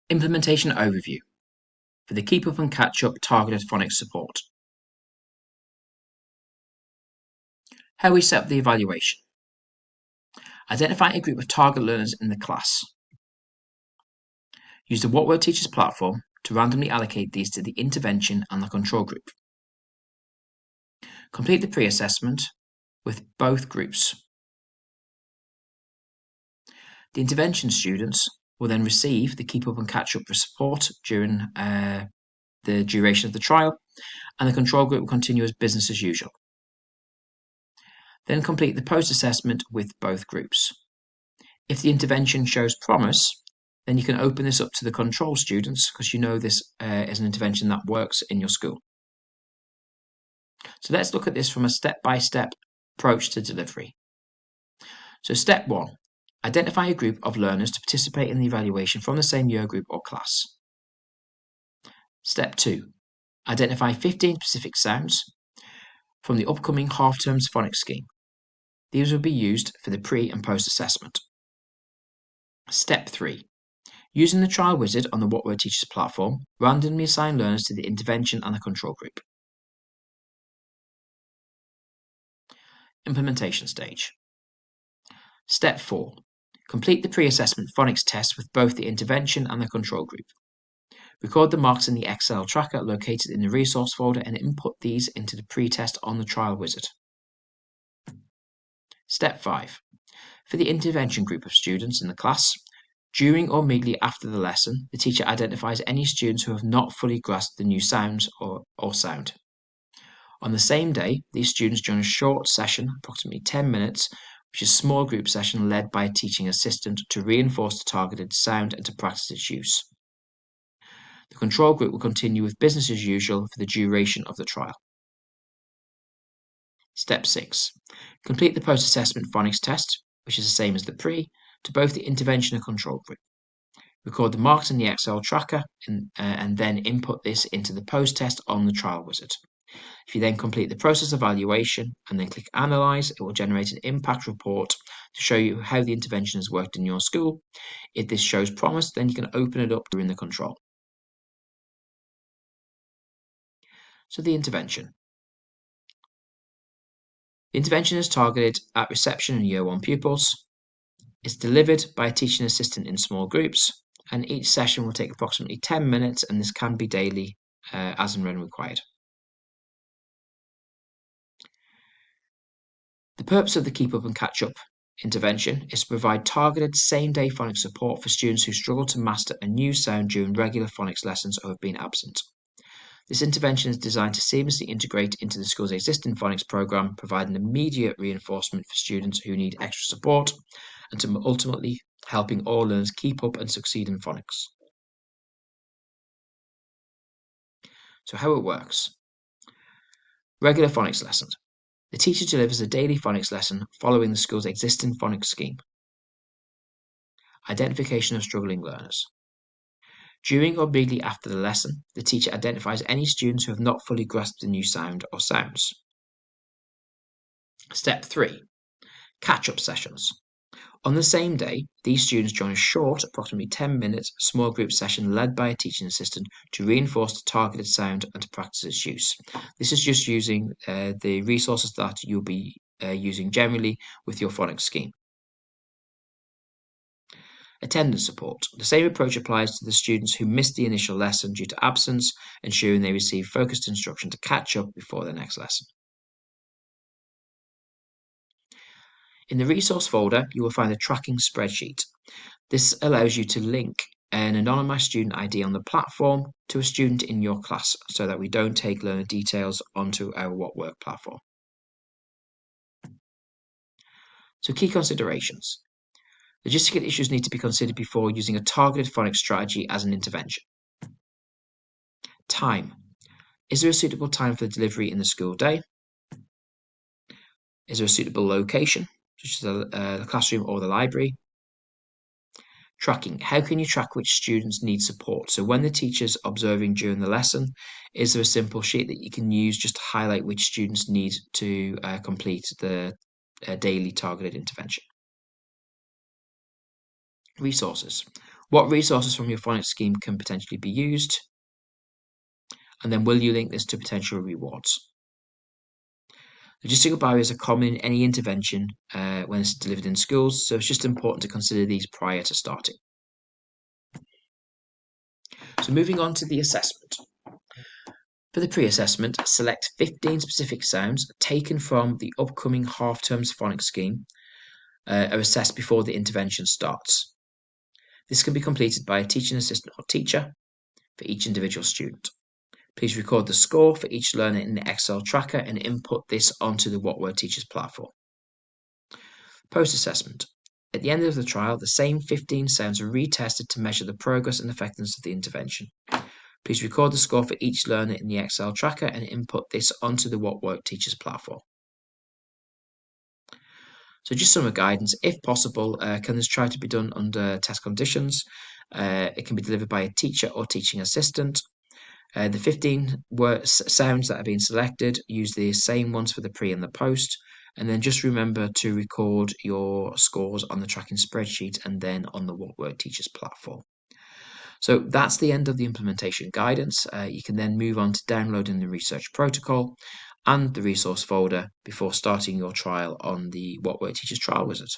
Implementation overview for the Keep Up and Catch Up targeted phonics support. How we set up the evaluation. Identify a group of target learners in the class. Use the What Word Teachers platform to randomly allocate these to the intervention and the control group. Complete the pre-assessment with both groups. The intervention students will then receive the Keep Up and Catch Up support during the duration of the trial, and the control group will continue as business as usual. Then complete the post-assessment with both groups. If the intervention shows promise, then you can open this up to the control students because you know this is an intervention that works in your school. So let's look at this from a step-by-step approach to delivery. So step 1, identify a group of learners to participate in the evaluation from the same year group or class. Step 2, identify 15 specific sounds from the upcoming half-term phonics scheme. These will be used for the pre and post assessment. Step 3, using the trial wizard on the What Word Teachers platform, randomly assign learners to the intervention and the control group. Implementation stage. Step 4, complete the pre-assessment phonics test with both the intervention and the control group. Record the marks in the Excel tracker located in the resource folder and input these into the pre-test on the trial wizard. Step 5, for the intervention group of students in the class, during or immediately after the lesson, the teacher identifies any students who have not fully grasped the new sounds or sound. On the same day, these students join a short session, approximately 10 minutes, which is a small group session led by a teaching assistant to reinforce the targeted sound and to practice its use. The control group will continue with business as usual for the duration of the trial. Step 6. Complete the post-assessment phonics test, which is the same as the pre, to both the intervention and control group. Record the marks in the Excel tracker and then input this into the post-test on the trial wizard. If you then complete the process evaluation and then click Analyze, it will generate an impact report to show you how the intervention has worked in your school. If this shows promise, then you can open it up during the control. So the intervention. The intervention is targeted at reception and Year 1 pupils. It's delivered by a teaching assistant in small groups, and each session will take approximately 10 minutes, and this can be daily as and when required. The purpose of the Keep Up and Catch Up intervention is to provide targeted same-day phonics support for students who struggle to master a new sound during regular phonics lessons or have been absent. This intervention is designed to seamlessly integrate into the school's existing phonics program, providing immediate reinforcement for students who need extra support, and to ultimately helping all learners keep up and succeed in phonics. So how it works. Regular phonics lessons. The teacher delivers a daily phonics lesson following the school's existing phonics scheme. Identification of struggling learners. During or immediately after the lesson, the teacher identifies any students who have not fully grasped the new sound or sounds. Step 3. Catch-up sessions. On the same day, these students join a short, approximately 10 minutes, small group session led by a teaching assistant to reinforce the targeted sound and to practice its use. This is just using the resources that you'll be using generally with your phonics scheme. Attendance support. The same approach applies to the students who missed the initial lesson due to absence, ensuring they receive focused instruction to catch up before their next lesson. In the resource folder, you will find a tracking spreadsheet. This allows you to link an anonymized student ID on the platform to a student in your class so that we don't take learner details onto our What Work platform. So key considerations. Logistical issues need to be considered before using a targeted phonics strategy as an intervention. Time. Is there a suitable time for the delivery in the school day? Is there a suitable location, such as the classroom or the library? Tracking. How can you track which students need support? So when the teacher's observing during the lesson, is there a simple sheet that you can use just to highlight which students need to complete the daily targeted intervention? Resources. What resources from your phonics scheme can potentially be used? And then will you link this to potential rewards? Logistical barriers are common in any intervention when it's delivered in schools, so it's just important to consider these prior to starting. So moving on to the assessment. For the pre-assessment, select 15 specific sounds taken from the upcoming half-term's phonics scheme are assessed before the intervention starts. This can be completed by a teaching assistant or teacher for each individual student. Please record the score for each learner in the Excel tracker and input this onto the What Word Teachers platform. Post-assessment. At the end of the trial, the same 15 sounds are retested to measure the progress and effectiveness of the intervention. Please record the score for each learner in the Excel tracker and input this onto the What Word Teachers platform. So just some guidance. If possible, can this try to be done under test conditions? It can be delivered by a teacher or teaching assistant. The 15 sounds that are being selected, use the same ones for the pre and the post. And then just remember to record your scores on the tracking spreadsheet and then on the What Word Teachers platform. So that's the end of the implementation guidance. You can then move on to downloading the research protocol and the resource folder before starting your trial on the What Word Teachers Trial Wizard.